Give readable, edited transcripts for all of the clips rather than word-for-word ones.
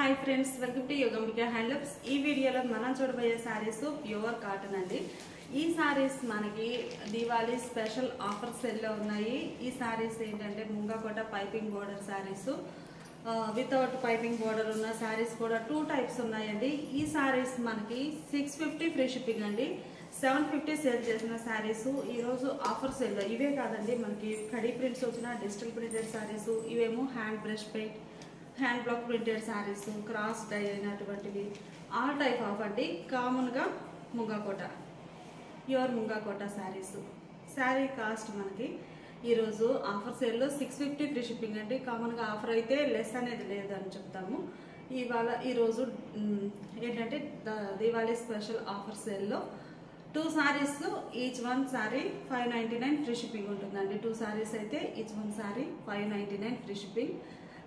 High friends welcome to Yogambika handlooms ఈ వీడియోలో మనం చూడబోయే సారీస్ ప్యూర్ కాటన్ అండి। ఈ సారీస్ మనకి దివాళీ స్పెషల్ ఆఫర్ సేల్ లో ఉన్నాయి। ఈ సారీస్ ఏంటంటే Munga Kota piping border sarees without piping border ఉన్న సారీస్ కూడా టూ టైప్స్ ఉన్నాయండి। ఈ సారీస్ మనకి 650 ఫ్రీ షిప్పింగ్ అండి। 750 సేల్ చేసిన సారీస్ ఈ రోజు ఆఫర్ సేల్ లో ఇవే కాదండి, మనకి కడీ ప్రింట్స్ వచ్చిన డిజిటల్ ప్రింటెడ్ సారీస్, ఇవేమో hand brush paint hand block printed sarees, cross dye అయినటువంటివి ఆల్ టైప్ ఆఫ్ అండి। కామన్గా ముంగాకోట ప్యూర్ ముంగాకోట సారీస్ శారీ కాస్ట్ మనకి ఈరోజు ఆఫర్ సేల్లో 650 ఫ్రీ షిప్పింగ్ అండి। కామన్గా ఆఫర్ అయితే లెస్ అనేది లేదని చెప్తాము। ఈరోజు ఏంటంటే దివాళీ స్పెషల్ ఆఫర్ సేల్లో 2 saris each one sorry 599 free shipping ఉంటుందండి। 2 సారీస్ అయితే each one sorry 599 free shipping,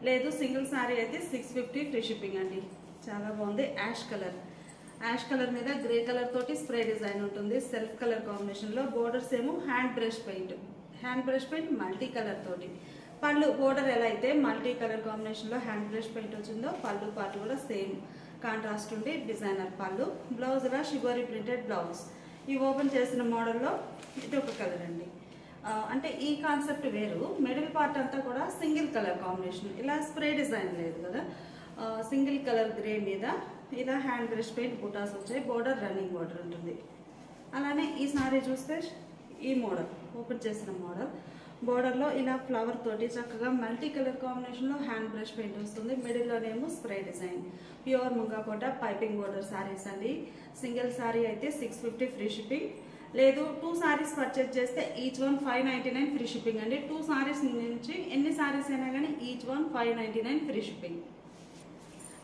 లేదు సింగిల్ సారీ అయితే 650 ఫ్రీ షిప్పింగ్ అండి। చాలా బాగుంది। యాష్ కలర్ మీద గ్రే కలర్ తోటి స్ప్రే డిజైన్ ఉంటుంది, సెల్ఫ్ కలర్ కాంబినేషన్ లో। బోర్డర్స్ ఏమో hand brush paint multi colour తోటి। పళ్ళు బోర్డర్ ఎలా అయితే మల్టీ కలర్ కాంబినేషన్ లో హ్యాండ్ బ్రష్ పెయింట్ వచ్చిందో పళ్ళు పాటు కూడా సేమ్ కాంట్రాస్ట్ ఉండి డిజైనర్ పళ్ళు। బ్లౌజ్ ఇలా షిబోరి ప్రింటెడ్ బ్లౌజ్। ఈ ఓపెన్ చేసిన మోడల్లో ఇది ఒక కలర్ అండి, అంటే ఈ కాన్సెప్ట్ వేరు। మిడిల్ పార్ట్ అంతా కూడా సింగిల్ కలర్ కాంబినేషన్, ఇలా స్ప్రే డిజైన్ లేదు కదా, సింగిల్ కలర్ గ్రే మీద ఇలా హ్యాండ్ బ్రష్ పెయింట్ బుటాస్ వచ్చాయి, బోర్డర్ రన్నింగ్ బోర్డర్ ఉంటుంది। అలానే ఈ సారీ చూస్తే ఈ మోడల్ ఓపెన్ చేసిన మోడల్, బోర్డర్లో ఇలా ఫ్లవర్ తోటి చక్కగా మల్టీ కలర్ కాంబినేషన్లో హ్యాండ్ బ్రష్ పెయింట్ వస్తుంది, మిడిల్లోనేమో spray design. Pure ముంగాకోట piping border saris అండి। సింగిల్ సారీ అయితే 650 ఫ్రీ షిప్పింగ్, లేదు 2 సారీస్ పర్చేజ్ చేస్తే ఈచ్ వన్ 599 ఫ్రీ షిప్పింగ్ అండి। 2 సారీస్ నుంచి ఎన్ని సారీస్ అయినా కానీ ఈచ్ వన్ 599 ఫ్రీ షిప్పింగ్।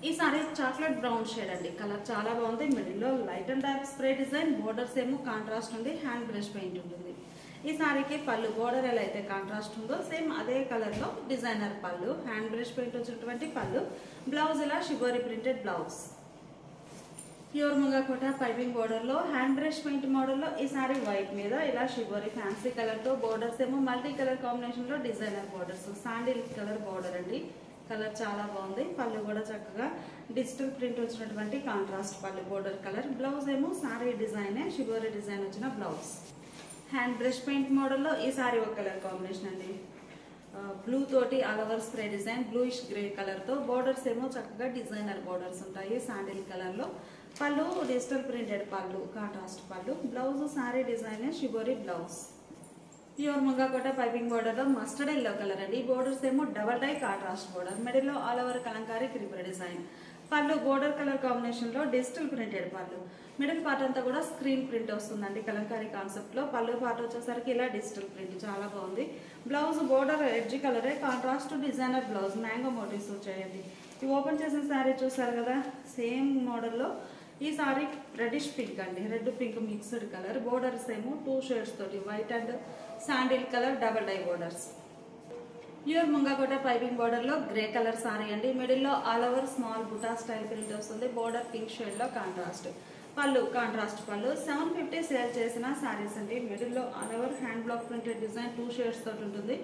ఈ సారీ చాక్లెట్ బ్రౌన్ షేడ్ అండి, కలర్ చాలా బాగుంది। మిడిల్లో light and dark spray design, borders ఏమో కాంట్రాస్ట్ ఉంది, హ్యాండ్ బ్రష్ పెయింట్ ఉంటుంది। ఈ సారీకి పళ్ళు బోర్డర్ ఎలా అయితే కాంట్రాస్ట్ ఉందో సేమ్ అదే కలర్ లో డిజైనర్ పళ్ళు, హ్యాండ్ బ్రష్ పెయింట్ వచ్చినటువంటి పళ్ళు, బ్లౌజ్ ఇలా shibori printed blouse. Pure ముంగాకోట piping border లో హ్యాండ్ బ్రష్ పెయింట్ మోడల్ లో ఈ సారీ వైట్ మీద ఇలా షిబోరి ఫ్యాన్సీ కలర్ తో, బోర్డర్స్ ఏమో మల్టీ కలర్ కాంబినేషన్ లో designer borders, sandal colour border అండి, కలర్ చాలా బాగుంది। పళ్ళు కూడా చక్కగా డిజిటల్ ప్రింట్ వచ్చినటువంటి కాంట్రాస్ట్ పళ్ళు బోర్డర్ కలర్, బ్లౌజ్ ఏమో సారీ డిజైన్ షిబోరి డిజైన్ వచ్చిన బ్లౌజ్। హ్యాండ్ బ్రష్ పెయింట్ మోడల్లో ఈ సారీ ఒక కలర్ కాంబినేషన్ అండి, బ్లూ తోటి all over spray design, bluish grey colour తో, బోర్డర్స్ ఏమో చక్కగా డిజైనర్ బోర్డర్స్ ఉంటాయి శాండిల్ కలర్ లో। పళ్ళు డిజిటల్ ప్రింటెడ్ పళ్ళు, కాంట్రాస్ట్ పళ్ళు, blouse saree design shibori blouse. Pure ముంగాకోట piping border లో మస్టర్డ్ ఎల్లో కలర్ అండి, బోర్డర్స్ ఏమో double dye contrast border, middle లో all over Kalamkari creeper design, పళ్ళు బోర్డర్ కలర్ కాంబినేషన్ లో డిజిటల్ ప్రింటెడ్ పళ్ళు, మిడిల్ పార్ట్ అంతా కూడా స్క్రీన్ ప్రింట్ వస్తుందండి కలంకారీ కాన్సెప్ట్ లో। పళ్ళు పార్ట్ వచ్చేసరికి ఇలా డిజిటల్ ప్రింట్ చాలా బాగుంది। బ్లౌజ్ బోర్డర్ ఎడ్జ్ కలరే contrast designer blouse, mango motifs వచ్చాయండి। ఈ ఓపెన్ చేసిన శారీ చూసారు కదా, సేమ్ మోడల్లో ఈ సారీ రెడిష్ పింక్ అండి, red pink mixed colour, borders ఏమో 2 షేడ్స్ తోటి white and sandal colour double dye borders. Pure ముంగాకోట piping border లో గ్రే కలర్ సారీ అండి, మిడిల్ లో all over small buta style print వస్తుంది, బోర్డర్ పింక్ షేడ్ లో కాంట్రాస్ట్ పళ్ళు, కాంట్రాస్ట్ పళ్ళు। 750 సేల్ చేసిన సారీస్ అండి, మిడిల్ లో all over hand block printed design 2 shades తోటి ఉంటుంది,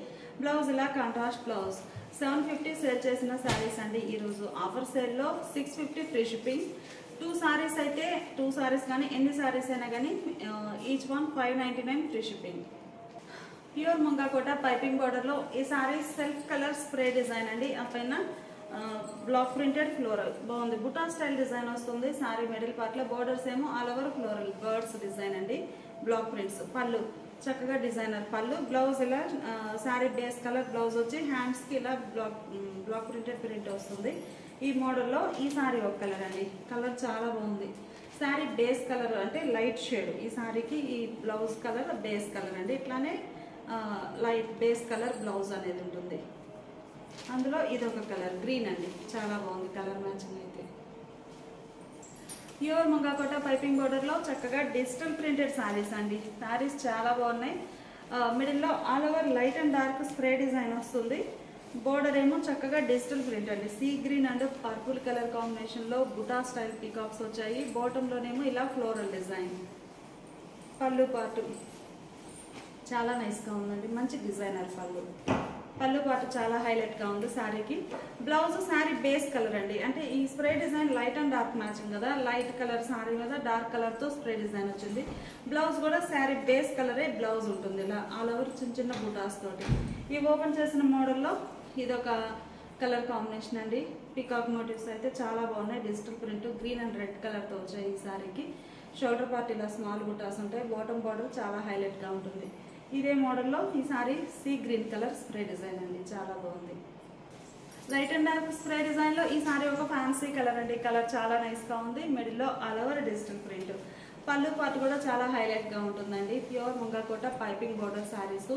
బ్లౌజ్ ఇలా కాంట్రాస్ట్ బ్లౌజ్। 750 సేల్ చేసిన సారీస్ అండి, ఈరోజు ఆఫర్ సేల్ లో 650 ఫ్రీ షిప్పింగ్। 2 సారీస్ అయితే 2 సారీస్ కానీ ఎన్ని సారీస్ అయినా కానీ each one 599 free shipping. Pure ముంగాకోట piping border లో ఈ sari self colour spray design అండి, ఆ పైన బ్లాక్ ప్రింటెడ్ ఫ్లోరల్ బాగుంది, బుటా స్టైల్ డిజైన్ వస్తుంది సారీ మిడిల్ పార్ట్ లో, బోర్డర్స్ ఏమో all over floral birds design అండి, బ్లాక్ ప్రింట్స్ పళ్ళు చక్కగా డిజైనర్ పళ్ళు, బ్లౌజ్ ఇలా సారీ బేస్ కలర్ బ్లౌజ్ వచ్చి హ్యాండ్స్ కి ఇలా బ్లాక్ ప్రింటెడ్ ప్రింట్ వస్తుంది। ఈ మోడల్లో ఈ సారీ ఒక కలర్ అండి, కలర్ చాలా బాగుంది। సారీ బేస్ కలర్ అంటే లైట్ షేడ్, ఈ సారీకి ఈ బ్లౌజ్ కలర్ బేస్ కలర్ అండి, ఇట్లానే లైట్ బేస్ కలర్ బ్లౌజ్ అనేది ఉంటుంది। అందులో ఇది ఒక కలర్ గ్రీన్ అండి, చాలా బాగుంది కలర్ మ్యాచింగ్ అయితే। ప్యూర్ ముంగాకోట పైపింగ్ బోర్డర్ లో చక్కగా డిజిటల్ ప్రింటెడ్ సారీస్ అండి, సారీస్ చాలా బాగున్నాయి। మిడిల్ లో all over light and dark spray design వస్తుంది, బోర్డర్ ఏమో చక్కగా డిజిటల్ ప్రింట్ అండి, sea green and purple colour combination లో బుటా స్టైల్ పీకాక్స్ వచ్చాయి, బాటమ్ లోనేమో ఇలా ఫ్లోరల్ డిజైన్। పళ్ళు పాటు చాలా నైస్ గా ఉందండి, మంచి డిజైనర్ పళ్ళు। పళ్ళు పాటు చాలా హైలైట్ గా ఉంది శారీకి. బ్లౌజ్ శారీ బేస్ కలర్ అండి, అంటే ఈ spray design light and dark matching కదా, లైట్ కలర్ శారీ మీద డార్క్ కలర్ తో స్ప్రే డిజైన్ వచ్చింది. బ్లౌజ్ కూడా శారీ బేస్ కలరే బ్లౌజ్ ఉంటుంది, ఇలా ఆల్ ఓవర్ చిన్న చిన్న బుటాస్ తోటి. ఈ ఓపెన్ చేసిన మోడల్లో ఇదొక కలర్ కాంబినేషన్ అండి. పికాక్ మోటివ్స్ అయితే చాలా బాగున్నాయి, digital print green and red colour తో వచ్చాయి ఈ శారీకి. షోల్డర్ పార్ట్ ఇలా స్మాల్ బుటాస్ ఉంటాయి, బాటమ్ బార్డర్ చాలా హైలైట్ గా ఉంటుంది. ఇదే మోడల్లో ఈ sari sea green colour spray design అండి, చాలా బాగుంది. Light and dark spray design లో ఈ సారీ ఒక ఫ్యాన్సీ కలర్ అండి, కలర్ చాలా నైస్ గా ఉంది. మిడిల్ లో all over digital print. Pallu part కూడా చాలా హైలైట్ గా ఉంటుందండి. Pure ముంగాకోట piping border saris.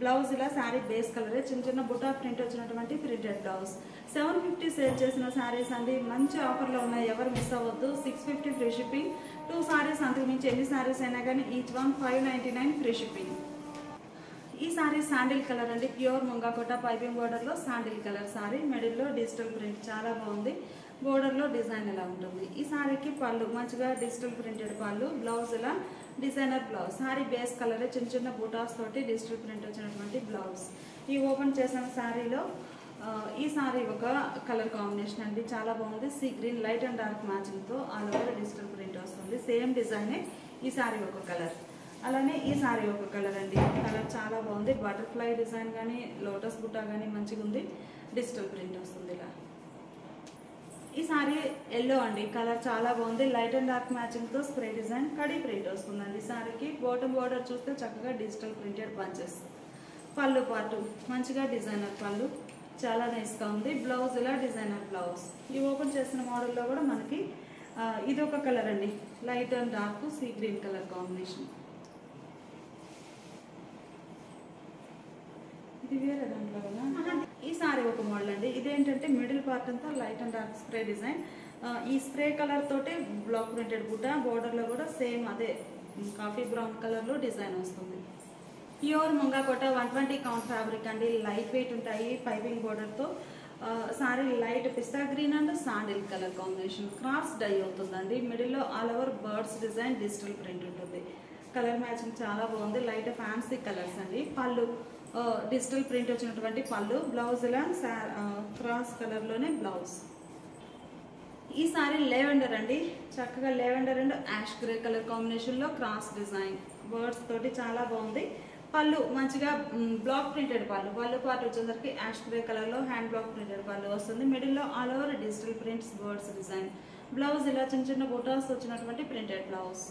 Blouse ఇలా శారీ బేస్ కలరే చిన్న చిన్న బుటా ప్రింట్ వచ్చినటువంటి ప్రింటెడ్ బ్లౌజ్. 750 సేల్ చేసిన శారీస్ అండి, మంచి ఆఫర్లో ఉన్నాయి, ఎవరు మిస్ అవ్వద్దు. 650 ఫ్రీ షిప్పింగ్. 2 శారీస్ అంతకు మించి ఎన్ని శారీస్ అయినా కానీ ఈచ్ వన్ 599 ఫ్రీ షిప్పింగ్. ఈ సారీ శాండిల్ కలర్ అండి, ప్యూర్ ముంగాకోట పైపింగ్ బోర్డర్ లో శాండిల్ కలర్ సారీ. మిడిల్ లో డిజిటల్ ప్రింట్ చాలా బాగుంది, బోర్డర్ లో డిజైన్ ఎలా ఉంటుంది. ఈ సారీకి పళ్ళు మంచిగా డిజిటల్ ప్రింటెడ్ పళ్ళు, బ్లౌజ్ ఇలా designer blouse. Sorry base colour చిన్న చిన్న బూటాస్ తోటి డిజిటల్ ప్రింట్ వచ్చినటువంటి బ్లౌజ్. ఈ ఓపెన్ చేసిన శారీలో ఈ సారీ ఒక కలర్ కాంబినేషన్ అండి, చాలా బాగుంది. Sea green light and dark matching తో ఆల్ ఓవర్ డిజిటల్ ప్రింట్ వస్తుంది. సేమ్ డిజైనే ఈ సారీ ఒక కలర్, అలానే ఈ సారీ ఒక కలర్ అండి. కలర్ చాలా బాగుంది, బటర్ఫ్లై డిజైన్ కానీ లోటస్ బుట్టా కానీ మంచిగా ఉంది, డిజిటల్ ప్రింట్ వస్తుంది ఇలా. ఈ సారీ ఎల్లో అండి, కలర్ చాలా బాగుంది, లైట్ అండ్ డార్క్ మ్యాచింగ్ తో స్ప్రే డిజైన్ కడీ ప్రింట్ వస్తుందండి. సారీకి బాటమ్ బోర్డర్ చూస్తే చక్కగా డిజిటల్ ప్రింటెడ్ బంచెస్. పళ్ళు పాటు మంచిగా డిజైనర్ పళ్ళు, చాలా నైస్ గా ఉంది. బ్లౌజ్ ఇలా డిజైనర్ బ్లౌజ్. ఈ ఓపెన్ చేసిన మోడల్లో కూడా మనకి ఇది ఒక కలర్ అండి, light and dark sea green colour combination. ఇది వేరే దాంట్లో కదా. ఈ సారీ ఒక మోడల్ అండి, ఇదేంటంటే మిడిల్ పార్ట్ అంతా light and dark spray design. ఈ స్ప్రే కలర్ తోటి బ్లాక్ ప్రింటెడ్ బుట్ట, బోర్డర్ లో కూడా సేమ్ అదే కాఫీ బ్రౌన్ కలర్ లో డిజైన్ వస్తుంది. ప్యూర్ ముంగాకోట 120 కౌంట్ ఫ్యాబ్రిక్ అండి, లైట్ వెయిట్ ఉంటాయి, పైపింగ్ బోర్డర్ తో. సారీ లైట్ పిస్తా green and sandal colour combination, cross dye అవుతుందండి. మిడిల్ లో all over birds design digital print ఉంటుంది. కలర్ మ్యాచింగ్ చాలా బాగుంది, లైట్ ఫ్యాన్సీ కలర్స్ అండి. పళ్ళు డిజిటల్ ప్రింట్ వచ్చినటువంటి పళ్ళు, బ్లౌజ్ ఇలా క్రాస్ కలర్ లోనే బ్లౌజ్. ఈ సారీ లెవెండర్ అండి, చక్కగా lavender and ash grey colour combination లో క్రాస్ డిజైన్ బర్డ్స్ తోటి చాలా బాగుంది. పళ్ళు మంచిగా బ్లాక్ ప్రింటెడ్ పళ్ళు, పళ్ళు పార్ట్ వచ్చేసరికి యాష్ గ్రే కలర్ లో హ్యాండ్ బ్లాక్ ప్రింటెడ్ పళ్ళు వస్తుంది. మిడిల్ లో all over digital prints birds design. Blouse ఇలా చిన్న చిన్న బుటాస్ వచ్చినటువంటి ప్రింటెడ్ బ్లౌజ్.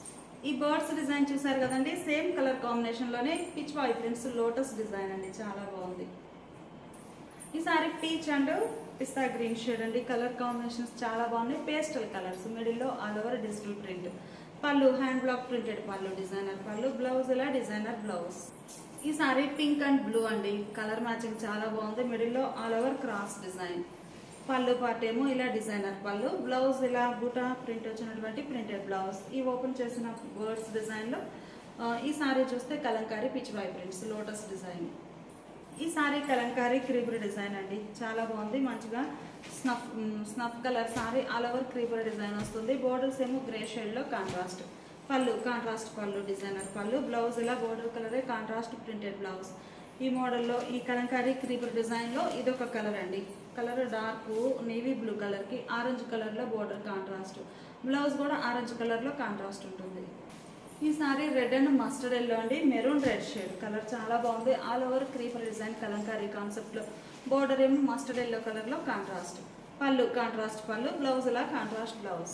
ఈ బర్డ్స్ డిజైన్ చూసారు కదండి, సేమ్ కలర్ కాంబినేషన్ లోనే పిచ్ వాయి ప్రింట్స్ లోటస్ డిజైన్ అండి, చాలా బాగుంది. ఈ sorry peach and pista green shade అండి, కలర్ కాంబినేషన్స్ చాలా బాగున్నాయి, పేస్టల్ కలర్స్. మిడిల్ లో ఆల్ ఓవర్ డిజిటల్ ప్రింట్. పళ్ళు హ్యాండ్ బ్లాక్ ప్రింటెడ్ పళ్ళు, డిజైనర్ పళ్ళు, బ్లౌజ్ ఇలా డిజైనర్ బ్లౌజ్. ఈ సారీ పింక్ అండ్ బ్లూ అండి, కలర్ మ్యాచింగ్ చాలా బాగుంది. మిడిల్ లో ఆల్ ఓవర్ క్రాస్ డిజైన్. పళ్ళు పార్ట్ ఏమో ఇలా డిజైనర్ పళ్ళు, బ్లౌజ్ ఇలా బూటా ప్రింట్ వచ్చినటువంటి ప్రింటెడ్ బ్లౌజ్. ఈ ఓపెన్ చేసిన బర్డ్స్ డిజైన్ లో ఈ సారీ చూస్తే kalamkari pichwai prints lotus design. ఈ సారీ కలంకారీ క్రీపర్ డిజైన్ అండి, చాలా బాగుంది. మంచిగా snuff colour sari, all over creeper design వస్తుంది. బోర్డర్స్ ఏమో గ్రే షేడ్ లో కాంట్రాస్ట్. పళ్ళు కాంట్రాస్ట్ పళ్ళు, డిజైనర్ పళ్ళు, బ్లౌజ్ ఇలా బోర్డర్ కలరే కాంట్రాస్ట్ ప్రింటెడ్ బ్లౌజ్. ఈ మోడల్లో ఈ కలంకారీ క్రీపర్ డిజైన్ లో ఇదొక కలర్ అండి, colour dark navy blue colour కి ఆరెంజ్ కలర్ లో బోర్డర్ కాంట్రాస్ట్. బ్లౌజ్ కూడా ఆరెంజ్ కలర్ లో కాంట్రాస్ట్ ఉంటుంది. ఈ sorry red and mustard yellow అండి, మెరూన్ రెడ్ షేడ్, కలర్ చాలా బాగుంది. All over creeper design Kalamkari concept లో, బోర్డర్ ఏమో మస్టర్డ్ ఎల్లో కలర్ లో కాంట్రాస్ట్. పళ్ళు కాంట్రాస్ట్ పళ్ళు, బ్లౌజ్ ఇలా కాంట్రాస్ట్ బ్లౌజ్.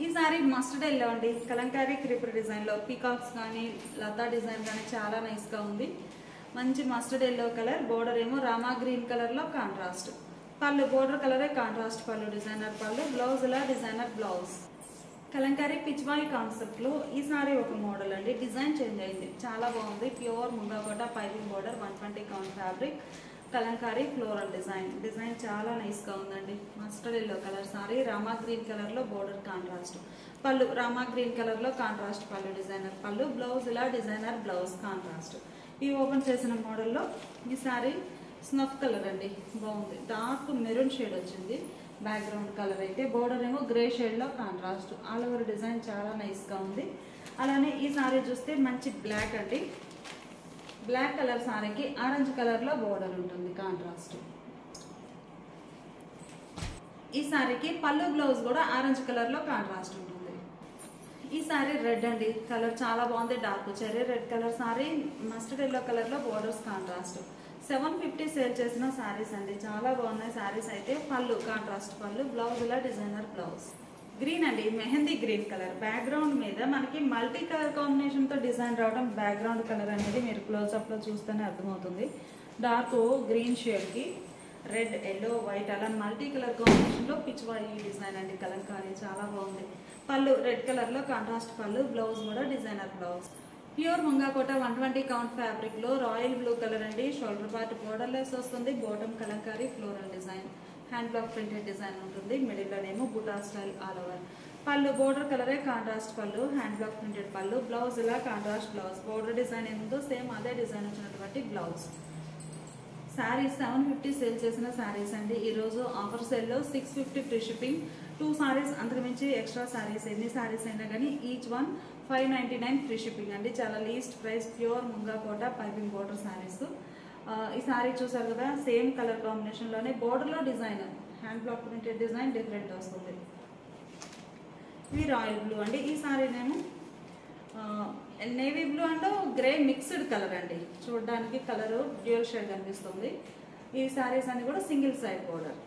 ఈ సారీ మస్టర్డ్ ఎల్లో అండి, కలంకారీ క్రీపర్ డిజైన్ లో పీకాక్స్ కానీ లతా డిజైన్ కానీ చాలా నైస్ గా ఉంది. మంచి మస్టర్డ్ ఎల్లో కలర్, బోర్డర్ ఏమో రామా గ్రీన్ కలర్ లో కాంట్రాస్ట్. పళ్ళు బోర్డర్ కలరే కాంట్రాస్ట్ పళ్ళు, డిజైనర్ పళ్ళు, బ్లౌజ్ ఇలా designer blouse. Kalamkari Pichwai concept లో ఈ సారీ ఒక మోడల్ అండి, డిజైన్ చేంజ్ అయింది, చాలా బాగుంది. Pure ముంగాకోట piping border 120 count fabric, Kalamkari floral design. Design చాలా నైస్ గా ఉందండి. Mustard yellow colour sari, Rama green colour లో border contrast. Pallu Rama green colour లో కాంట్రాస్ట్ పళ్ళు, డిజైనర్ పళ్ళు, బ్లౌజ్ ఇలా డిజైనర్ బ్లౌజ్ కాంట్రాస్ట్. ఈ ఓపెన్ చేసిన మోడల్లో ఈ సారీ స్నఫ్ కలర్ అండి, బాగుంది. డార్క్ మెరూన్ షేడ్ వచ్చింది బ్యాక్గ్రౌండ్ కలర్ అయితే, బోర్డర్ ఏమో గ్రే షేడ్ లో కాంట్రాస్ట్. ఆల్ ఓవర్ డిజైన్ చాలా నైస్ గా ఉంది. అలానే ఈ సారీ చూస్తే మంచి బ్లాక్ అండి, బ్లాక్ కలర్ సారీకి ఆరెంజ్ కలర్ లో బోర్డర్ ఉంటుంది కాంట్రాస్ట్. ఈ సారీకి పళ్ళు బ్లౌజ్ కూడా ఆరెంజ్ కలర్ లో కాంట్రాస్ట్ ఉంటుంది. ఈ సారీ రెడ్ అండి, కలర్ చాలా బాగుంది. Dark cherry red colour sorry, mustard yellow colour లో బోర్డర్స్ కాంట్రాస్ట్. 750 సేల్ చేసిన సారీస్ అండి, చాలా బాగున్నాయి సారీస్ అయితే. పళ్ళు కాంట్రాస్ట్ పళ్ళు, బ్లౌజ్ ఇలా డిజైనర్ బ్లౌజ్. గ్రీన్ అండి, మెహందీ గ్రీన్ కలర్. బ్యాక్గ్రౌండ్ మీద మనకి మల్టీ కలర్ కాంబినేషన్ తో డిజైన్ రావడం. బ్యాక్గ్రౌండ్ కలర్ అనేది మీరు క్లోజ్అప్ లో చూస్తేనే అర్థమవుతుంది. డార్క్ గ్రీన్ షేడ్ కి రెడ్ ఎల్లో వైట్ అలా మల్టీ కలర్ కాంబినేషన్ లో పిచ్వాయి డిజైన్ అండి, కలంకారీ చాలా బాగుంది. పళ్ళు రెడ్ కలర్ లో కాంట్రాస్ట్ పళ్ళు, బ్లౌజ్ కూడా డిజైనర్ బ్లౌజ్. ప్యూర్ ముంగాకోట 120 కౌంట్ ఫ్యాబ్రిక్ లో రాయల్ బ్లూ కలర్ అండి. షోల్డర్ పార్ట్ బోర్డర్ లెస్ వస్తుంది. Bottom Kalamkari floral design, hand block printed design ఉంటుంది. మిడిల్ లోనేమో buta style all over. Pallu border కలరే contrast pallu, hand block printed pallu, blouse ఇలా కాంట్రాస్ట్ బ్లౌజ్. బోర్డర్ డిజైన్ ఏముందో same అదే design వచ్చినటువంటి బ్లౌజ్. శారీస్ 750 సేల్ చేసిన శారీస్ అండి. ఈరోజు ఆఫర్ సేల్లో 650 ఫ్రీ షిప్పింగ్. 2 సారీస్ అంతకుమించి ఎక్స్ట్రా శారీస్ ఎన్ని శారీస్ అయినా కానీ ఈచ్ వన్ 599 ఫ్రీ షిప్పింగ్ అండి. చాలా least price. Pure ముంగాకోట piping border saris. ఈ శారీ చూసారు కదా, సేమ్ కలర్ కాంబినేషన్ లోనే బోర్డర్ లో design, hand block printed design different వస్తుంది. ఇవి రాయల్ బ్లూ అండి. ఈ శారీనేమో navy blue and grey mixed colour అండి. చూడడానికి కలర్ డ్యూయల్ షేడ్ కనిపిస్తుంది. ఈ శారీస్ అన్ని కూడా single side border.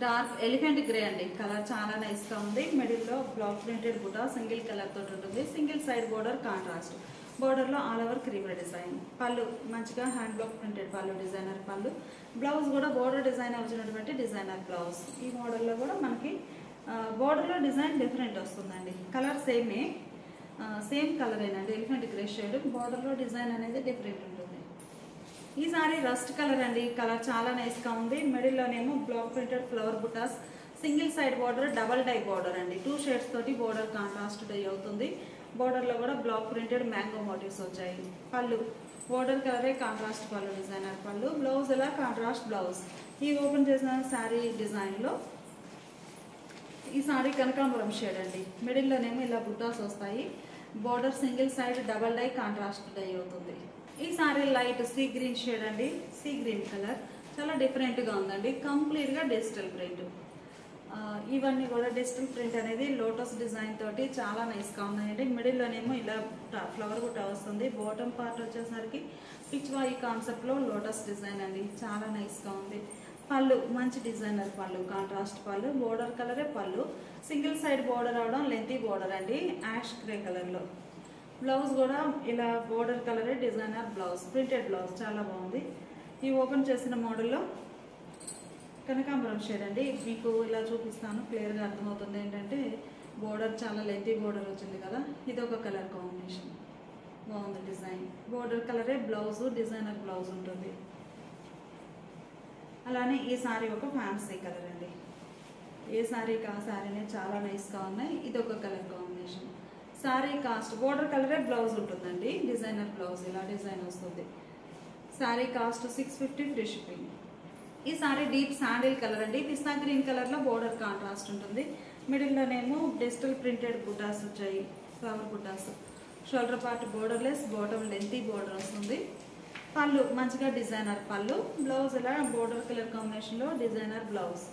Dark elephant grey అండి, కలర్ చాలా నైస్ గా ఉంది. మిడిల్ లో బ్లాక్ ప్రింటెడ్ బుటా సింగిల్ కలర్ తోటి ఉంటుంది. Single side border contrast. Border లో ఆల్ ఓవర్ క్రీపర్ డిజైన్. పళ్ళు మంచిగా హ్యాండ్ బ్లాక్ ప్రింటెడ్ పళ్ళు, డిజైనర్ పళ్ళు. బ్లౌజ్ కూడా బోర్డర్ డిజైన్ వచ్చినటువంటి డిజైనర్ బ్లౌజ్. ఈ మోడల్ లో కూడా మనకి బోర్డర్ లో డిజైన్ డిఫరెంట్ వస్తుందండి. కలర్ సేమే, సేమ్ కలర్ ఏనండి, ఎలిఫెంట్ గ్రే షేడ్. బోర్డర్ లో డిజైన్ అనేది డిఫరెంట్ ఉంటుంది. ఈ సారీ రస్ట్ కలర్ అండి, కలర్ చాలా నైస్ గా ఉంది. మిడిల్ లోనేమో block printed flower butas, single side border, double dye border అండి. 2 షేడ్స్ తోటి బోర్డర్ కాంట్రాస్ట్ డై అవుతుంది. బోర్డర్ లో కూడా బ్లాక్ ప్రింటెడ్ మ్యాంగో మోటివ్స్ వచ్చాయి. పళ్ళు బోర్డర్ కలరే కాంట్రాస్ట్ పళ్ళు, డిజైనర్ పళ్ళు. బ్లౌజ్ ఇలా కాంట్రాస్ట్ బ్లౌజ్. ఈ ఓపెన్ చేసిన శారీ డిజైన్ లో ఈ సారీ కనకాంబరం షేడ్ అండి. మిడిల్ లోనేమో ఇలా బుటాస్ వస్తాయి. Border single side double dye contrast dye అవుతుంది. ఈ sari light sea green shade అండి, సీ గ్రీన్ కలర్. చాలా డిఫరెంట్ గా ఉందండి, కంప్లీట్ గా డిజిటల్ ప్రింట్. ఇవన్నీ కూడా డిజిటల్ ప్రింట్ అనేది లోటస్ డిజైన్ తోటి చాలా నైస్ గా ఉన్నాయండి. మిడిల్ లోనేమో ఇలా ఫ్లవర్ బుట్ట వస్తుంది. బాటమ్ పార్ట్ వచ్చేసరికి పిచ్వాయి కాన్సెప్ట్ లో లోటస్ డిజైన్ అండి, చాలా నైస్ గా ఉంది. పళ్ళు మంచి డిజైనర్ పళ్ళు, కాంట్రాస్ట్ పళ్ళు. బోర్డర్ కలరే పళ్ళు, సింగిల్ సైడ్ బోర్డర్ అవడం, లెంతీ బోర్డర్ అండి, యాష్ గ్రే కలర్ లో. బ్లౌజ్ కూడా ఇలా బోర్డర్ కలరే డిజైనర్ బ్లౌజ్, ప్రింటెడ్ బ్లౌజ్ చాలా బాగుంది. ఈ ఓపెన్ చేసిన మోడల్లో కనకాంబరం షేడ్ అండి. మీకు ఇలా చూపిస్తాను, క్లియర్ గా అర్థమవుతుంది. ఏంటంటే బోర్డర్ చాలా లెంతీ బోర్డర్ వచ్చింది కదా, ఇది ఒక కలర్ కాంబినేషన్ బాగుంది డిజైన్. బోర్డర్ కలరే బ్లౌజ్, డిజైనర్ బ్లౌజ్ ఉంటుంది. అలానే ఈ సారీ ఒక ఫ్యాన్సీ కలర్ అండి. ఏ సారీకి ఆ సారీనే చాలా నైస్ గా ఉన్నాయి. ఇది ఒక colour combination. Sari cost border కలరే బ్లౌజ్ ఉంటుందండి, డిజైనర్ బ్లౌజ్ ఇలా డిజైన్ వస్తుంది. Sari cost 650 free shipping. ఈ సారీ డీప్ శాండిల్ కలర్ అండి, పిస్తా గ్రీన్ కలర్ లో బోర్డర్ కాంట్రాస్ట్ ఉంటుంది. మిడిల్ లోనేమో డిజిటల్ ప్రింటెడ్ బుటాస్ వచ్చాయి, flower butas. Shoulder part border less, bottom lengthy border వస్తుంది. పళ్ళు మంచిగా డిజైనర్ పళ్ళు. బ్లౌజ్ ఇలా బోర్డర్ కలర్ కాంబినేషన్ లో డిజైనర్ బ్లౌజ్.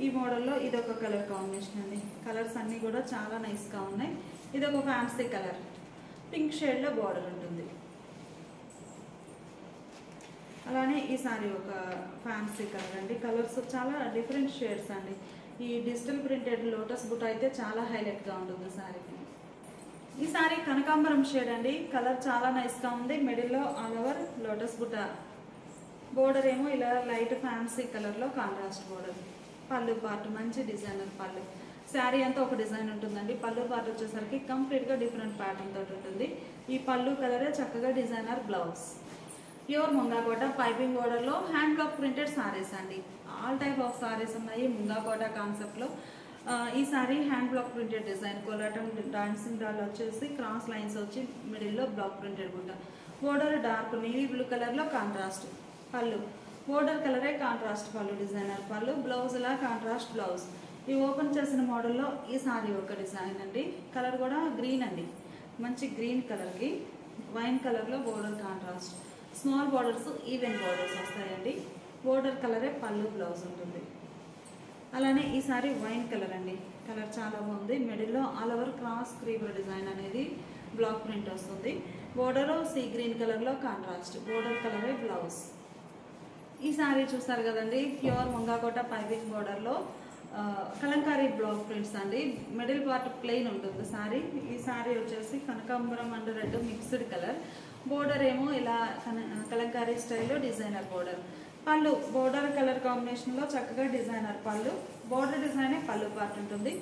ఈ మోడల్లో ఇది ఒక కలర్ కాంబినేషన్ అండి. కలర్స్ అన్ని కూడా చాలా నైస్ గా ఉన్నాయి. ఇది ఒక ఫ్యాన్సీ కలర్, పింక్ షేడ్ లో బోర్డర్ ఉంటుంది. అలానే ఈ సారీ ఒక ఫ్యాన్సీ కలర్ అండి. కలర్స్ చాలా డిఫరెంట్ షేడ్స్ అండి. ఈ డిజిటల్ ప్రింటెడ్ లోటస్ బుట్ట అయితే చాలా హైలైట్ గా ఉంటుంది సారీకి. ఈ సారీ కనకాంబరం షేడ్ అండి, కలర్ చాలా నైస్ గా ఉంది. మిడిల్ లో ఆల్ ఓవర్ లోటస్ బుట్ట. బోర్డర్ ఏమో ఇలా లైట్ ఫ్యాన్సీ కలర్ లో కాంట్రాస్ట్ బోర్డర్. పళ్ళు పార్ట్ మంచి డిజైనర్ పళ్ళు. శారీ అంతా ఒక డిజైన్ ఉంటుందండి. పళ్ళు పార్ట్ వచ్చేసరికి కంప్లీట్ గా డిఫరెంట్ ప్యాటర్న్ తోటి ఉంటుంది. ఈ పళ్ళు కలరే చక్కగా designer blouse. Pure ముంగాకోట piping border లో హ్యాండ్ బ్లాక్ ప్రింటెడ్ సారీస్ అండి. ఆల్ టైప్ ఆఫ్ సారీస్ ఉన్నాయి ముంగాకోట కాన్సెప్ట్ లో. ఈ sari hand block printed design, Kolatam dancing doll వచ్చేసి క్రాస్ లైన్స్ వచ్చి మిడిల్ లో బ్లాక్ ప్రింటెడ్ బుట్ట. బోర్డర్ డార్క్ నీలీ బ్లూ కలర్ లో కాంట్రాస్ట్. పళ్ళు బోర్డర్ కలరే కాంట్రాస్ట్ పళ్ళు, డిజైనర్ పళ్ళు. బ్లౌజ్ ఇలా కాంట్రాస్ట్ బ్లౌజ్. ఈ ఓపెన్ చేసిన మోడల్లో ఈ సారీ ఒక డిజైన్ అండి. కలర్ కూడా గ్రీన్ అండి, మంచి గ్రీన్ కలర్ కి వైన్ కలర్ లో border contrast. Small borders even borders వస్తాయండి. బోర్డర్ కలరే పళ్ళు బ్లౌజ్ ఉంటుంది. అలానే ఈ సారీ వైన్ కలర్ అండి. కలర్ చాలా బాగుంది. మిడిల్లో all over cross creeper design అనేది బ్లాక్ ప్రింట్ వస్తుంది. బోర్డర్ సీ గ్రీన్ కలర్లో కాంట్రాస్ట్, బోర్డర్ కలరే బ్లౌజ్. ఈ సారీ చూస్తారు కదండి, ప్యూర్ ముంగాకోట పైపింగ్ బోర్డర్లో కలంకారీ బ్లాక్ ప్రింట్స్ అండి. మిడిల్ పార్ట్ ప్లెయిన్ ఉంటుంది సారీ. ఈ సారీ వచ్చేసి కనకాంబరం and red mixed colour. Border ఏమో ఇలా కలంకారీ స్టైల్లో డిజైనర్ బోర్డర్. పళ్ళు బోర్డర్ కలర్ కాంబినేషన్లో చక్కగా డిజైనర్ పళ్ళు, బోర్డర్ డిజైనే పళ్ళు పార్ట్ ఉంటుంది.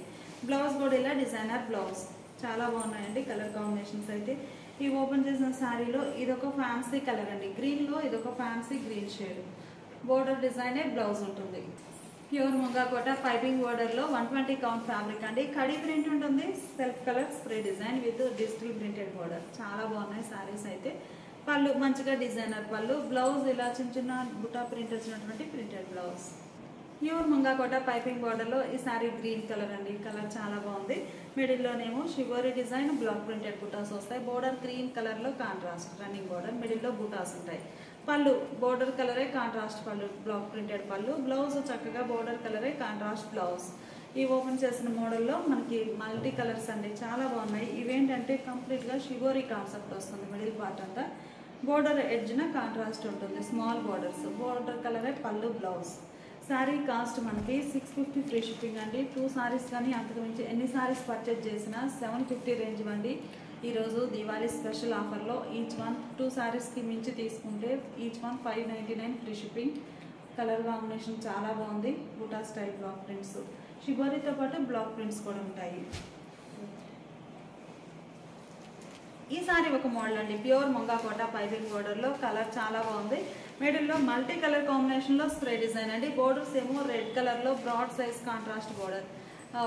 బ్లౌజ్ కూడా ఇలా డిజైనర్ బ్లౌజ్. చాలా బాగున్నాయండి కలర్ కాంబినేషన్స్ అయితే. ఈ ఓపెన్ చేసిన శారీలో ఇదొక ఫ్యాన్సీ కలర్ అండి, గ్రీన్లో ఇదొక ఫ్యాన్సీ గ్రీన్ షేడ్. బోర్డర్ డిజైనే బ్లౌజ్ ఉంటుంది. ప్యూర్ ముంగాకోట పైపింగ్ బోర్డర్లో 120 కౌంట్ ఫ్యాబ్రిక్ అండి. కడీ ప్రింట్ ఉంటుంది, self colour spray design with digital printed border. చాలా బాగున్నాయి శారీస్ అయితే. పళ్ళు మంచిగా డిజైనర్ పళ్ళు, బ్లౌజ్ ఇలా చిన్న చిన్న బుటా ప్రింట్ వచ్చినటువంటి ప్రింటెడ్ బ్లౌజ్. ప్యూర్ ముంగాకోట పైపింగ్ బోర్డర్లో ఈ సారీ గ్రీన్ కలర్ అండి. కలర్ చాలా బాగుంది. మిడిల్లోనేమో షివోరీ డిజైన్ బ్లాక్ ప్రింటెడ్ బుటాస్ వస్తాయి. బోర్డర్ క్రీమ్ కలర్లో కాంట్రాస్ట్ రన్నింగ్ బోర్డర్, మిడిల్లో బుటాస్ ఉంటాయి. పళ్ళు బోర్డర్ కలరే కాంట్రాస్ట్ పళ్ళు, బ్లాక్ ప్రింటెడ్ పళ్ళు. బ్లౌజ్ చక్కగా బోర్డర్ కలరే కాంట్రాస్ట్ బ్లౌజ్. ఈ ఓపెన్ చేసిన మోడల్లో మనకి మల్టీ కలర్స్ అండి, చాలా బాగున్నాయి. ఇవేంటంటే కంప్లీట్గా షివోరీ కాన్సెప్ట్ వస్తుంది. మిడిల్ పార్ట్ అంతా బోర్డర్ ఎడ్జ్న కాంట్రాస్ట్ ఉంటుంది, స్మాల్ బోర్డర్స్. బోర్డర్ కలరే పళ్ళు బ్లౌజ్. శారీ కాస్ట్ మనకి 650 ఫ్రీ షిప్పింగ్ అండి. 2 సారీస్ కానీ అంతకు మించి ఎన్ని సారీస్ పర్చేజ్ చేసినా 750 రేంజ్ అండి. ఈరోజు దివాళీ స్పెషల్ ఆఫర్లో ఈచ్ వన్ 2 సారీస్కి మించి తీసుకుంటే each one 599 free shipping. Colour combination చాలా బాగుంది. బుటా స్టైల్ బ్లాక్ ప్రింట్స్, షిబోరీతో పాటు బ్లాక్ ప్రింట్స్ కూడా ఉంటాయి. ఈ సారీ ఒక మోడల్ అండి, ప్యూర్ ముంగాకోట పైపింగ్ బోర్డర్లో. కలర్ చాలా బాగుంది. మిడిల్లో మల్టీ కలర్ కాంబినేషన్లో స్ప్రే డిజైన్ అండి. బోర్డర్స్ ఏమో రెడ్ కలర్లో బ్రాడ్ సైజ్ కాంట్రాస్ట్ బోర్డర్.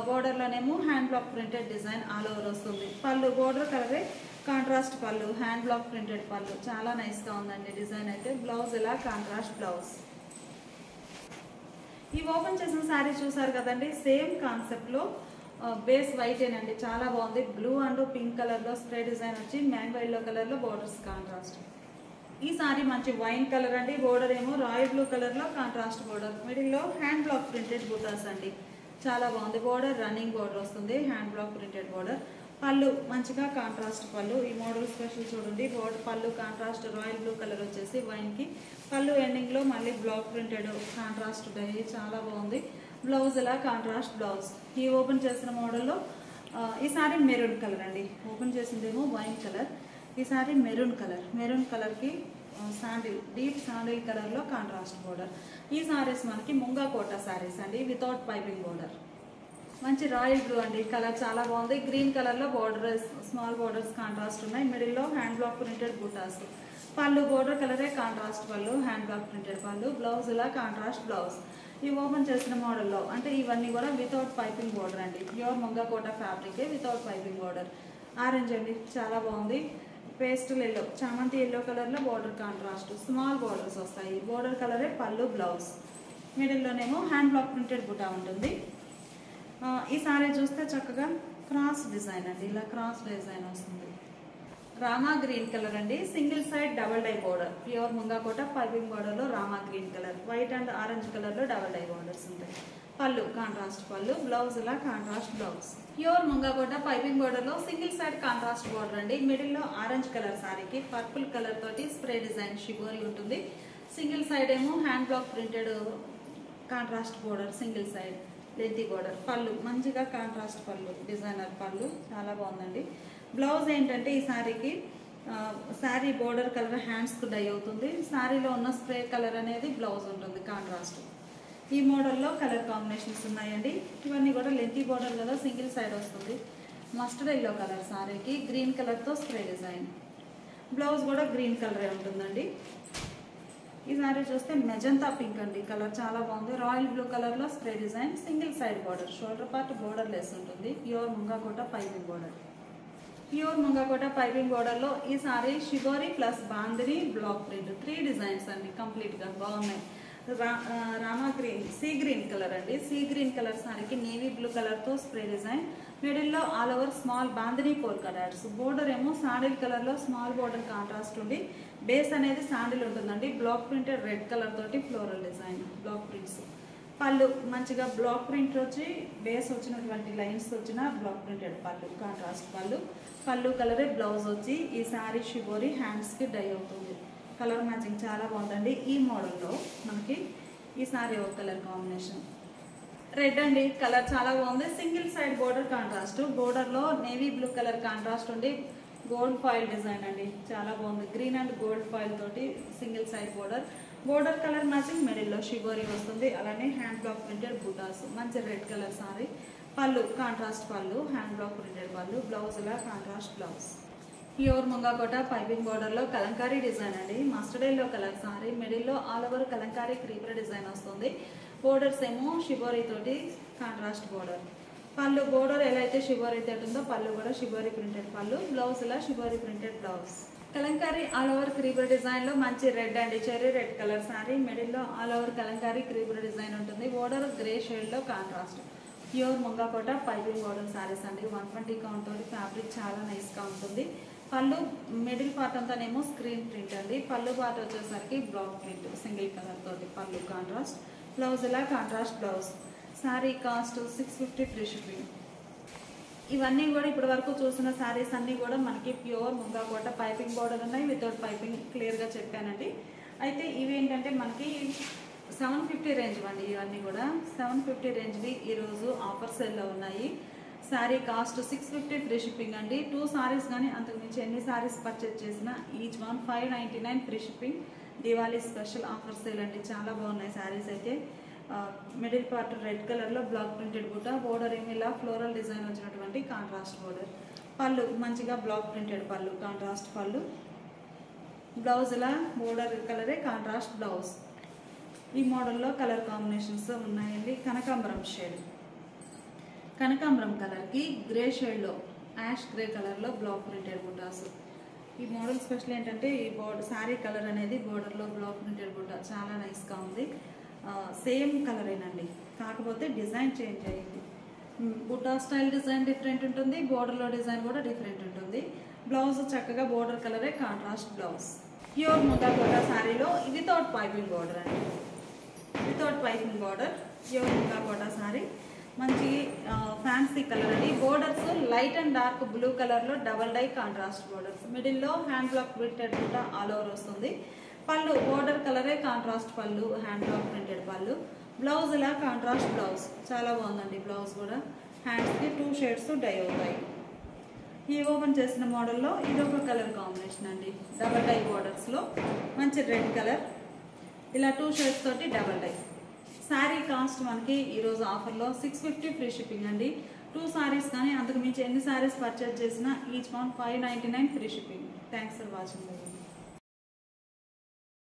బోర్డర్లోనేమో hand block printed design all over వస్తుంది. పళ్ళు బోర్డర్ కలరే contrast pallu, hand block printed పళ్ళు. చాలా నైస్గా ఉందండి డిజైన్ అయితే. బ్లౌజ్ ఇలా కాంట్రాస్ట్ బ్లౌజ్. ఈ ఓపెన్ చేసిన శారీ చూసారు కదండి, సేమ్ కాన్సెప్ట్లో బేస్ వైట్ ఏనండి, చాలా బాగుంది. బ్లూ అండ్ పింక్ కలర్లో స్ప్రే డిజైన్ వచ్చి మ్యాంగో ఎల్లో కలర్లో బోర్డర్స్ కాంట్రాస్ట్. ఈ సారీ మంచి వైన్ కలర్ అండి. బోర్డర్ ఏమో రాయల్ బ్లూ కలర్లో కాంట్రాస్ట్ బోర్డర్. మిడిల్లో హ్యాండ్ బ్లాక్ ప్రింటెడ్ బూటాస్ అండి, చాలా బాగుంది. బోర్డర్ రన్నింగ్ బోర్డర్ వస్తుంది, hand block printed border. Pallu మంచిగా కాంట్రాస్ట్ పళ్ళు. ఈ మోడల్ స్పెషల్ చూడండి, బోర్డర్ పళ్ళు కాంట్రాస్ట్ రాయల్ బ్లూ కలర్ వచ్చేసి వైన్కి. పళ్ళు ఎండింగ్లో మళ్ళీ బ్లాక్ ప్రింటెడ్ కాంట్రాస్ట్ ఉంటాయి, చాలా బాగుంది. బ్లౌజ్ ఇలా కాంట్రాస్ట్ బ్లౌజ్. ఈ ఓపెన్ చేసిన మోడల్లో ఈ సారీ మెరూన్ కలర్ అండి. ఓపెన్ చేసిందేమో వైన్ కలర్, ఈ సారీ మెరూన్ కలర్. మెరూన్ కలర్కి శాండిల్, డీప్ శాండిల్ కలర్లో కాంట్రాస్ట్ బోర్డర్. ఈ సారీస్ మనకి ముంగాకోట సారీస్ అండి, వితౌట్ పైపింగ్ బోర్డర్. మంచి రాయల్ బ్లూ అండి, కలర్ చాలా బాగుంది. గ్రీన్ కలర్లో బోర్డర్ స్మాల్ బోర్డర్స్ కాంట్రాస్ట్ ఉన్నాయి. మిడిల్లో హ్యాండ్ బ్లాక్ ప్రింటెడ్ బుటాస్. పళ్ళు బోర్డర్ కలరే contrast pallu, hand block printed pallu. Blouse ఇలా కాంట్రాస్ట్ బ్లౌజ్. ఈ ఓపెన్ చేసిన మోడల్లో అంటే ఇవన్నీ కూడా వితౌట్ పైపింగ్ బోర్డర్ అండి. ప్యూర్ ముంగాకోట ఫ్యాబ్రికే వితౌట్ పైపింగ్ బోర్డర్. ఆరెంజ్ అండి, చాలా బాగుంది. పేస్టల్ ఎల్లో, చామంతి ఎల్లో కలర్లో బోర్డర్ కాంట్రాస్ట్, స్మాల్ బోర్డర్స్ వస్తాయి. బోర్డర్ కలరే పళ్ళు బ్లౌజ్. మిడిల్లోనేమో హ్యాండ్ బ్లాక్ ప్రింటెడ్ బుటా ఉంటుంది. ఈ సారీ చూస్తే చక్కగా క్రాస్ డిజైన్ అండి, ఇలా క్రాస్ డిజైన్ వస్తుంది. రామా గ్రీన్ కలర్ అండి, single side double dye border. Pure ముంగాకోట piping బోర్డర్లో Rama green colour. White and orange కలర్లో డబల్ డై బోర్డర్స్ ఉంటాయి. పళ్ళు కాంట్రాస్ట్ పళ్ళు, బ్లౌజ్ ఇలా కాంట్రాస్ట్ బ్లౌజ్. ప్యూర్ ముంగాకోట పైపింగ్ బోర్డర్లో సింగిల్ సైడ్ కాంట్రాస్ట్ బోర్డర్ అండి. మిడిల్లో ఆరెంజ్ కలర్ సారీకి పర్పుల్ కలర్ తోటి స్ప్రే డిజైన్ షిబోరి ఉంటుంది. సింగిల్ సైడ్ ఏమో hand block printed contrast border, single side lengthy border. Pallu మంచిగా కాంట్రాస్ట్ పళ్ళు, డిజైనర్ పళ్ళు, చాలా బాగుందండి. బ్లౌజ్ ఏంటంటే ఈ శారీకి శారీ బోర్డర్ కలర్ హ్యాండ్స్కు డై అవుతుంది. శారీలో ఉన్న స్ప్రే కలర్ అనేది బ్లౌజ్ ఉంటుంది కాంట్రాస్ట్. ఈ మోడల్లో కలర్ కాంబినేషన్స్ ఉన్నాయండి. ఇవన్నీ కూడా లెంతీ బోర్డర్ కదా, సింగిల్ సైడ్ వస్తుంది. మస్టర్డ్ ఎల్లో కలర్ శారీకి గ్రీన్ కలర్తో స్ప్రే డిజైన్. బ్లౌజ్ కూడా గ్రీన్ కలరే ఉంటుందండి. ఈ శారీ చూస్తే మెజంతా పింక్ అండి, కలర్ చాలా బాగుంది. రాయల్ బ్లూ కలర్లో spray design, single side border, shoulder part border less ఉంటుంది. Pure ముంగాకోట piping border. Pure ముంగాకోట piping బోర్డర్లో ఈ sari shibori plus bandhani block print. 3 designs అండి, కంప్లీట్గా బాగున్నాయి. Rama green sea green colour అండి. సీ గ్రీన్ కలర్ సారీకి నేవీ బ్లూ కలర్తో స్ప్రే డిజైన్, మిడిల్లో all over small bandhani polka dots. Border ఏమో శాండిల్ కలర్లో స్మాల్ బోర్డర్ కాంట్రాస్ట్ ఉండి బేస్ అనేది శాండిల్ ఉంటుందండి. బ్లాక్ ప్రింటెడ్ రెడ్ కలర్ తోటి ఫ్లోరల్ డిజైన్ బ్లాక్ ప్రింట్స్. పళ్ళు మంచిగా బ్లాక్ ప్రింట్ వచ్చి బేస్ వచ్చినటువంటి లైన్స్ వచ్చిన బ్లాక్ ప్రింటెడ్ పళ్ళు, కాంట్రాస్ట్ పళ్ళు. పళ్ళు కలరే బ్లౌజ్ వచ్చి ఈ శారీ షిబోరి హ్యాండ్స్కి డై అవుతుంది. కలర్ మ్యాచింగ్ చాలా బాగుందండి. ఈ మోడల్లో మనకి ఈ శారీ ఒక కలర్ కాంబినేషన్ రెడ్ అండి. కలర్ చాలా బాగుంది. సింగిల్ సైడ్ బోర్డర్ కాంట్రాస్ట్, బోర్డర్లో నేవీ బ్లూ కలర్ కాంట్రాస్ట్ ఉండి గోల్డ్ ఫాయిల్ డిజైన్ అండి. చాలా బాగుంది. గ్రీన్ అండ్ గోల్డ్ ఫాయిల్ తోటి single side border. Border colour matching మిడిల్లో షిబోరి వస్తుంది. అలానే హ్యాండ్ బ్లాక్ ప్రింటెడ్ బుటాస్. మంచి రెడ్ కలర్ సారీ. పళ్ళు contrast pallu, hand block printed pallu. Blouse ఇలా కాంట్రాస్ట్ బ్లౌజ్. ప్యూర్ ముంగాకోట పైపింగ్ బోర్డర్లో కలంకారీ డిజైన్ అండి. మస్టర్డ్ ఎల్లో కలర్ సారీ, మిడిల్లో all over Kalamkari creeper design వస్తుంది. బోర్డర్స్ ఏమో షిబోరి తోటి కాంట్రాస్ట్ బోర్డర్. పళ్ళు బోర్డర్ ఎలా అయితే షిబోరి తోటి ఉందో పళ్ళు కూడా షిబోరి ప్రింటెడ్ పళ్ళు. బ్లౌజ్ ఇలా shibori printed blouse. Kalamkari all over creeper design లో మంచి రెడ్ అండి, చెర్రీ రెడ్ కలర్ సారీ. మిడిల్లో all over Kalamkari creeper design ఉంటుంది. బోర్డర్ గ్రే షేడ్ లో contrast. Pure ముంగాకోట piping border saris అండి. 120 కౌంట్ తోటి ఫ్యాబ్రిక్ చాలా నైస్ గా ఉంటుంది. పళ్ళు మిడిల్ పార్ట్ అంతానేమో స్క్రీన్ ప్రింట్ అండి. పళ్ళు పార్ట్ వచ్చేసరికి బ్లాక్ ప్రింట్ సింగిల్ కలర్ తోటి పళ్ళు కాంట్రాస్ట్. బ్లౌజ్ ఇలా contrast blouse. Sari cost 650 free shipping. ఇవన్నీ కూడా ఇప్పటి వరకు చూసిన శారీస్ అన్నీ కూడా మనకి ప్యూర్ ముంగాకోట పైపింగ్ బోర్డర్ ఉన్నాయి, వితౌట్ పైపింగ్ క్లియర్గా చెప్పానండి. అయితే ఇవి ఏంటంటే మనకి 750 రేంజ్ అండి. ఇవన్నీ కూడా 750 రేంజ్వి ఈరోజు ఆఫర్ సేల్లో ఉన్నాయి. శారీ కాస్ట్ 650 ఫ్రీ షిప్పింగ్ అండి. 2 సారీస్ కానీ అంతకుమించి ఎన్ని సారీస్ పర్చేజ్ చేసినా each one 599 free shipping. Diwali special offer sale అండి. చాలా బాగున్నాయి శారీస్ అయితే. మిడిల్ పార్ట్ రెడ్ కలర్లో బ్లాక్ ప్రింటెడ్ బుట్ట, బోర్డర్ ఏమి ఇలా ఫ్లోరల్ డిజైన్ వచ్చినటువంటి కాంట్రాస్ట్ బోర్డర్. పళ్ళు మంచిగా బ్లాక్ ప్రింటెడ్ పళ్ళు, కాంట్రాస్ట్ పళ్ళు. బ్లౌజ్ ఇలా బోర్డర్ కలరే కాంట్రాస్ట్ బ్లౌజ్. ఈ మోడల్లో కలర్ కాంబినేషన్స్ ఉన్నాయండి. కనకాంబరం షేడ్, కనకాంబరం కలర్కి గ్రే షేడ్లో యాష్ గ్రే కలర్లో బ్లాక్ ప్రింటెడ్ బుటాస్. ఈ మోడల్ స్పెషల్ ఏంటంటే ఈ బోర్డర్ శారీ కలర్ అనేది బోర్డర్లో బ్లాక్ ప్రింటెడ్ బుట్ట చాలా నైస్గా ఉంది. సేమ్ కలరేనండి, కాకపోతే డిజైన్ చేంజ్ అయ్యింది. బుటా స్టైల్ డిజైన్ డిఫరెంట్ ఉంటుంది, బోర్డర్లో డిజైన్ కూడా డిఫరెంట్ ఉంటుంది. బ్లౌజ్ చక్కగా బోర్డర్ కలరే కాంట్రాస్ట్ బ్లౌజ్. ప్యూర్ ముంగాకోట శారీలో వితౌట్ పైపింగ్ బోర్డర్ అండి. వితౌట్ పైపింగ్ బోర్డర్ ప్యూర్ ముంగాకోట శారీ. మంచి ఫ్యాన్సీ కలర్ అండి. Borders light and dark blue కలర్లో డబల్ డై కాంట్రాస్ట్ బోర్డర్స్. మిడిల్లో hand block printed butta all over వస్తుంది. పళ్ళు బోర్డర్ కలరే contrast pallu, hand block printed pallu. Blouse ఇలా కాంట్రాస్ట్ బ్లౌజ్. చాలా బాగుందండి బ్లౌజ్ కూడా. హ్యాండ్స్కి 2 షేడ్స్ డై అవుతాయి. ఈ ఓపెన్ చేసిన మోడల్లో ఇదొక కలర్ కాంబినేషన్ అండి. డబల్ డై బోర్డర్స్లో మంచి రెడ్ కలర్, ఇలా 2 షేడ్స్ తోటి డబల్ డై. శారీ కాస్ట్ మనకి ఈరోజు ఆఫర్లో 650 ఫ్రీ షిప్పింగ్ అండి. 2 సారీస్ కానీ అంతకు మించి ఎన్ని సారీస్ పర్చేజ్ చేసినా each one 599 free shipping. Thanks for watching.